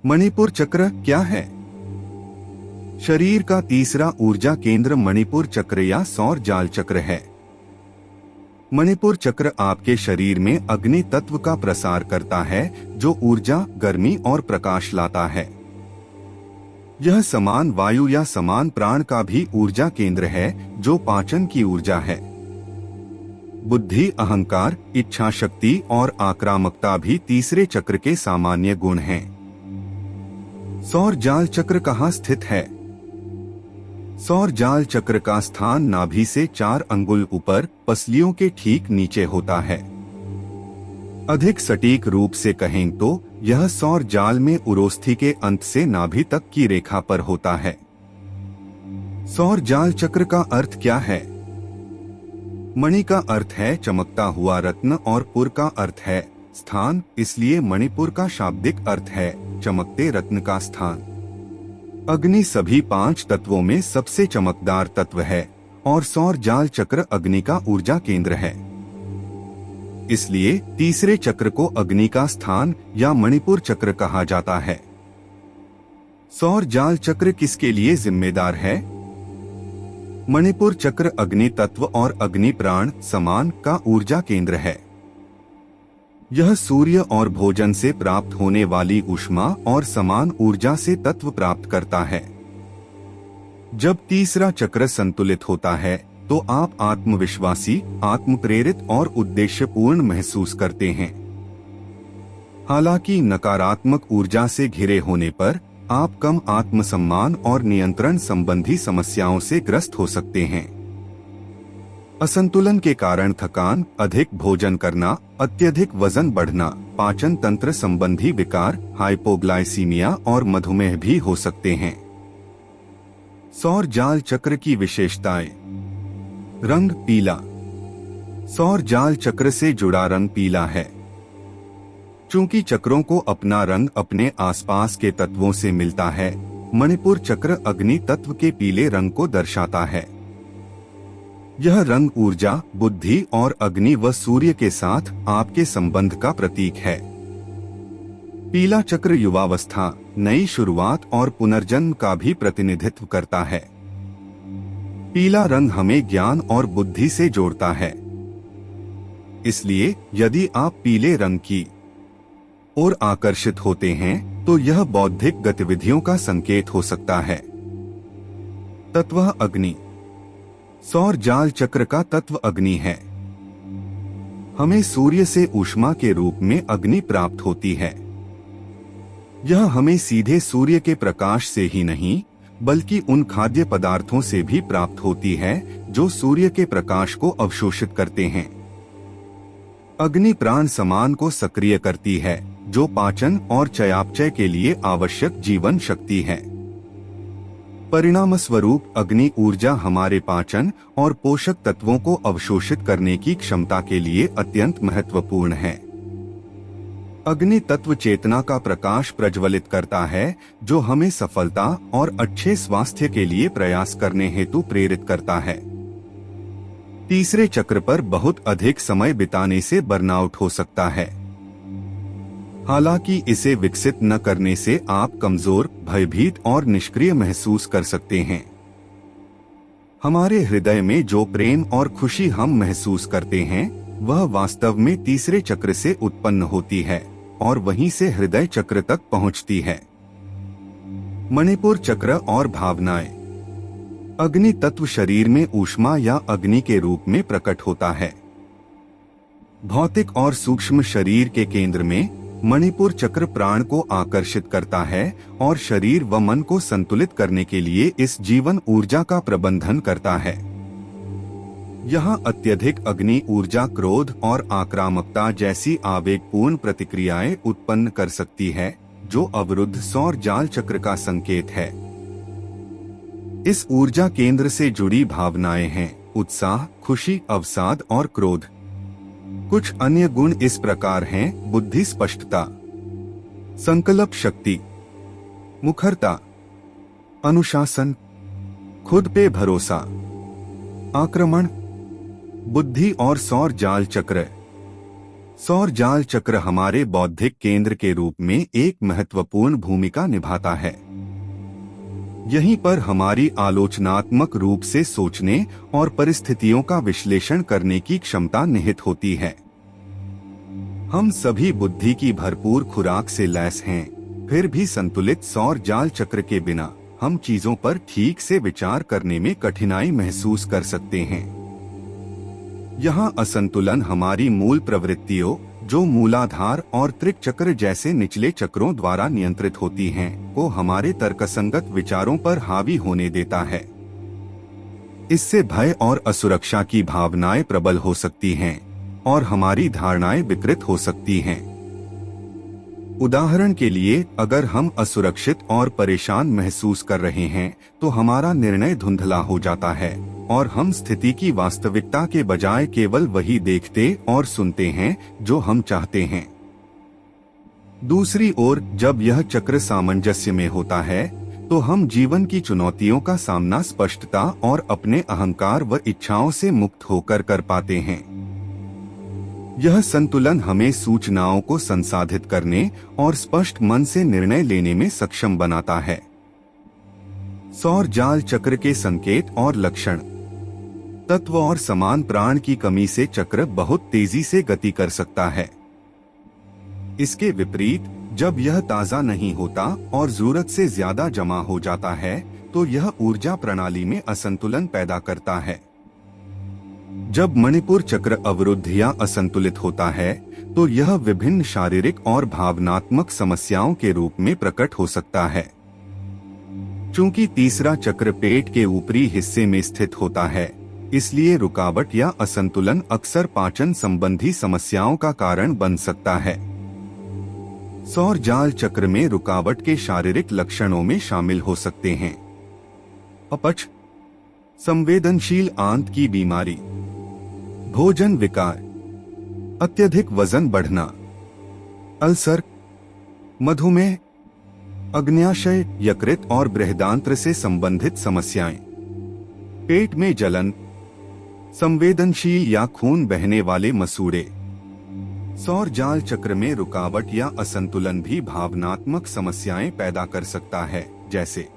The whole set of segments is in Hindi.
मणिपुर चक्र क्या है? शरीर का तीसरा ऊर्जा केंद्र मणिपुर चक्र या सौर जाल चक्र है। मणिपुर चक्र आपके शरीर में अग्नि तत्व का प्रसार करता है, जो ऊर्जा, गर्मी और प्रकाश लाता है। यह समान वायु या समान प्राण का भी ऊर्जा केंद्र है, जो पाचन की ऊर्जा है। बुद्धि, अहंकार, इच्छा शक्ति और आक्रामकता भी तीसरे चक्र के सामान्य गुण हैं। सौर जाल चक्र कहाँ स्थित है? सौर जाल चक्र का स्थान नाभि से 4 अंगुल ऊपर, पसलियों के ठीक नीचे होता है। अधिक सटीक रूप से कहें तो यह सौर जाल में उरोस्थि के अंत से नाभि तक की रेखा पर होता है। सौर जाल चक्र का अर्थ क्या है? मणि का अर्थ है चमकता हुआ रत्न और पुर का अर्थ है स्थान, इसलिए मणिपुर का शाब्दिक अर्थ है चमकते रत्न का स्थान। अग्नि सभी 5 तत्वों में सबसे चमकदार तत्व है और सौर जाल चक्र अग्नि का ऊर्जा केंद्र है। इसलिए तीसरे चक्र को अग्नि का स्थान या मणिपुर चक्र कहा जाता है। सौर जाल चक्र किसके लिए जिम्मेदार है? मणिपुर चक्र अग्नि तत्व और अग्नि प्राण समान का ऊर्जा केंद्र है। यह सूर्य और भोजन से प्राप्त होने वाली ऊष्मा और समान ऊर्जा से तत्व प्राप्त करता है। जब तीसरा चक्र संतुलित होता है तो आप आत्मविश्वासी, आत्मप्रेरित और उद्देश्यपूर्ण महसूस करते हैं। हालांकि नकारात्मक ऊर्जा से घिरे होने पर आप कम आत्मसम्मान और नियंत्रण संबंधी समस्याओं से ग्रस्त हो सकते हैं। असंतुलन के कारण थकान, अधिक भोजन करना, अत्यधिक वजन बढ़ना, पाचन तंत्र संबंधी विकार, हाइपोग्लाइसीमिया और मधुमेह भी हो सकते हैं। सौर जाल चक्र की विशेषताएं। रंग पीला। सौर जाल चक्र से जुड़ा रंग पीला है। चूंकि चक्रों को अपना रंग अपने आसपास के तत्वों से मिलता है, मणिपुर चक्र अग्नि तत्व के पीले रंग को दर्शाता है। यह रंग ऊर्जा, बुद्धि और अग्नि व सूर्य के साथ आपके संबंध का प्रतीक है। पीला चक्र युवावस्था, नई शुरुआत और पुनर्जन्म का भी प्रतिनिधित्व करता है। पीला रंग हमें ज्ञान और बुद्धि से जोड़ता है। इसलिए यदि आप पीले रंग की ओर आकर्षित होते हैं तो यह बौद्धिक गतिविधियों का संकेत हो सकता है। तत्व अग्नि। सौर जाल चक्र का तत्व अग्नि है। हमें सूर्य से ऊष्मा के रूप में अग्नि प्राप्त होती है। यह हमें सीधे सूर्य के प्रकाश से ही नहीं, बल्कि उन खाद्य पदार्थों से भी प्राप्त होती है जो सूर्य के प्रकाश को अवशोषित करते हैं। अग्नि प्राण समान को सक्रिय करती है, जो पाचन और चयापचय के लिए आवश्यक जीवन शक्ति है। परिणाम स्वरूप अग्नि ऊर्जा हमारे पाचन और पोषक तत्वों को अवशोषित करने की क्षमता के लिए अत्यंत महत्वपूर्ण है। अग्नि तत्व चेतना का प्रकाश प्रज्वलित करता है, जो हमें सफलता और अच्छे स्वास्थ्य के लिए प्रयास करने हेतु प्रेरित करता है। तीसरे चक्र पर बहुत अधिक समय बिताने से बर्नआउट हो सकता है। हालांकि इसे विकसित न करने से आप कमजोर, भयभीत और निष्क्रिय महसूस कर सकते हैं। हमारे हृदय में जो प्रेम और खुशी हम महसूस करते हैं, वह वास्तव में तीसरे चक्र से उत्पन्न होती है और वहीं से हृदय चक्र तक पहुंचती है। मणिपुर चक्र और भावनाएं। अग्नि तत्व शरीर में ऊष्मा या अग्नि के रूप में प्रकट होता है। भौतिक और सूक्ष्म शरीर के केंद्र में मणिपुर चक्र प्राण को आकर्षित करता है और शरीर व मन को संतुलित करने के लिए इस जीवन ऊर्जा का प्रबंधन करता है। यहाँ अत्यधिक अग्नि ऊर्जा क्रोध और आक्रामकता जैसी आवेगपूर्ण प्रतिक्रियाएं उत्पन्न कर सकती है, जो अवरुद्ध सौर जाल चक्र का संकेत है। इस ऊर्जा केंद्र से जुड़ी भावनाएं हैं उत्साह, खुशी, अवसाद और क्रोध। कुछ अन्य गुण इस प्रकार हैं: बुद्धि स्पष्टता, संकल्प शक्ति, मुखरता, अनुशासन, खुद पे भरोसा, आक्रमण। बुद्धि और सौर जाल चक्र। सौर जाल चक्र हमारे बौद्धिक केंद्र के रूप में एक महत्वपूर्ण भूमिका निभाता है। यहीं पर हमारी आलोचनात्मक रूप से सोचने और परिस्थितियों का विश्लेषण करने की क्षमता निहित होती है। हम सभी बुद्धि की भरपूर खुराक से लैस हैं, फिर भी संतुलित सौर जाल चक्र के बिना हम चीजों पर ठीक से विचार करने में कठिनाई महसूस कर सकते हैं। यहाँ असंतुलन हमारी मूल प्रवृत्तियों, जो मूलाधार और त्रिक चक्र जैसे निचले चक्रों द्वारा नियंत्रित होती हैं, को हमारे तर्कसंगत विचारों पर हावी होने देता है। इससे भय और असुरक्षा की भावनाएं प्रबल हो सकती हैं और हमारी धारणाएं विकृत हो सकती हैं। उदाहरण के लिए, अगर हम असुरक्षित और परेशान महसूस कर रहे हैं, तो हमारा निर्णय धुंधला हो जाता है और हम स्थिति की वास्तविकता के बजाय केवल वही देखते और सुनते हैं जो हम चाहते हैं। दूसरी ओर, जब यह चक्र सामंजस्य में होता है, तो हम जीवन की चुनौतियों का सामना स्पष्टता और अपने अहंकार व इच्छाओं से मुक्त होकर कर पाते हैं। यह संतुलन हमें सूचनाओं को संसाधित करने और स्पष्ट मन से निर्णय लेने में सक्षम बनाता है। सौर जाल चक्र के संकेत और लक्षण। तत्व और समान प्राण की कमी से चक्र बहुत तेजी से गति कर सकता है। इसके विपरीत, जब यह ताजा नहीं होता और जरूरत से ज्यादा जमा हो जाता है, तो यह ऊर्जा प्रणाली में असंतुलन पैदा करता है। जब मणिपुर चक्र अवरुद्ध या असंतुलित होता है, तो यह विभिन्न शारीरिक और भावनात्मक समस्याओं के रूप में प्रकट हो सकता है। चूंकि तीसरा चक्र पेट के ऊपरी हिस्से में स्थित होता है, इसलिए रुकावट या असंतुलन अक्सर पाचन संबंधी समस्याओं का कारण बन सकता है। सौर जाल चक्र में रुकावट के शारीरिक लक्षणों में शामिल हो सकते हैं: अपच, संवेदनशील आंत की बीमारी, भोजन विकार, अत्यधिक वजन बढ़ना, अल्सर, मधुमेह, अग्न्याशय, यकृत और बृहदांत्र से संबंधित समस्याएं, पेट में जलन, संवेदनशील या खून बहने वाले मसूड़े। सौर जाल चक्र में रुकावट या असंतुलन भी भावनात्मक समस्याएं पैदा कर सकता है, जैसे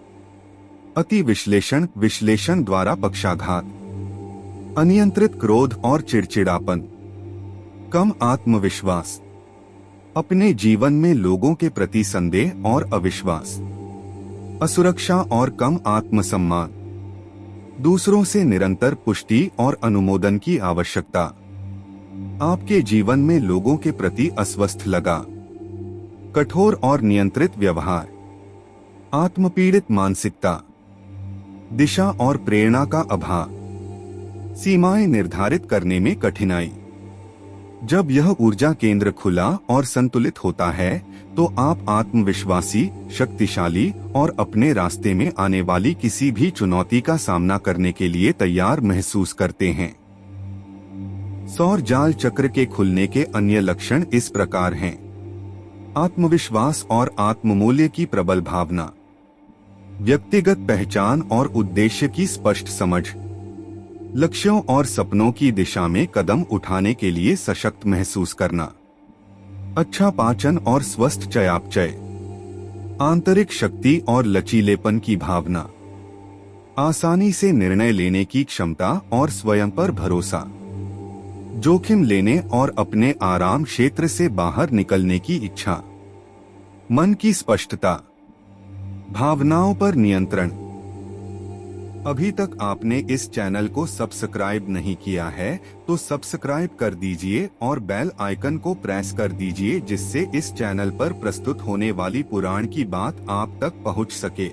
अति विश्लेषण द्वारा पक्षाघात, अनियंत्रित क्रोध और चिड़चिड़ापन, कम आत्मविश्वास, अपने जीवन में लोगों के प्रति संदेह और अविश्वास, असुरक्षा और कम आत्मसम्मान, दूसरों से निरंतर पुष्टि और अनुमोदन की आवश्यकता, आपके जीवन में लोगों के प्रति अस्वस्थ लगा, कठोर और नियंत्रित व्यवहार, आत्मपीड़ित मानसिकता, दिशा और प्रेरणा का अभाव, सीमाएं निर्धारित करने में कठिनाई। जब यह ऊर्जा केंद्र खुला और संतुलित होता है, तो आप आत्मविश्वासी, शक्तिशाली और अपने रास्ते में आने वाली किसी भी चुनौती का सामना करने के लिए तैयार महसूस करते हैं। सौर जाल चक्र के खुलने के अन्य लक्षण इस प्रकार हैं: आत्मविश्वास और आत्ममूल्य की प्रबल भावना, व्यक्तिगत पहचान और उद्देश्य की स्पष्ट समझ, लक्ष्यों और सपनों की दिशा में कदम उठाने के लिए सशक्त महसूस करना, अच्छा पाचन और स्वस्थ चयापचय, आंतरिक शक्ति और लचीलेपन की भावना, आसानी से निर्णय लेने की क्षमता और स्वयं पर भरोसा, जोखिम लेने और अपने आराम क्षेत्र से बाहर निकलने की इच्छा, मन की स्पष्टता, भावनाओं पर नियंत्रण। अभी तक आपने इस चैनल को सब्सक्राइब नहीं किया है, तो सब्सक्राइब कर दीजिए और बेल आइकन को प्रेस कर दीजिए, जिससे इस चैनल पर प्रस्तुत होने वाली पुराण की बात आप तक पहुंच सके।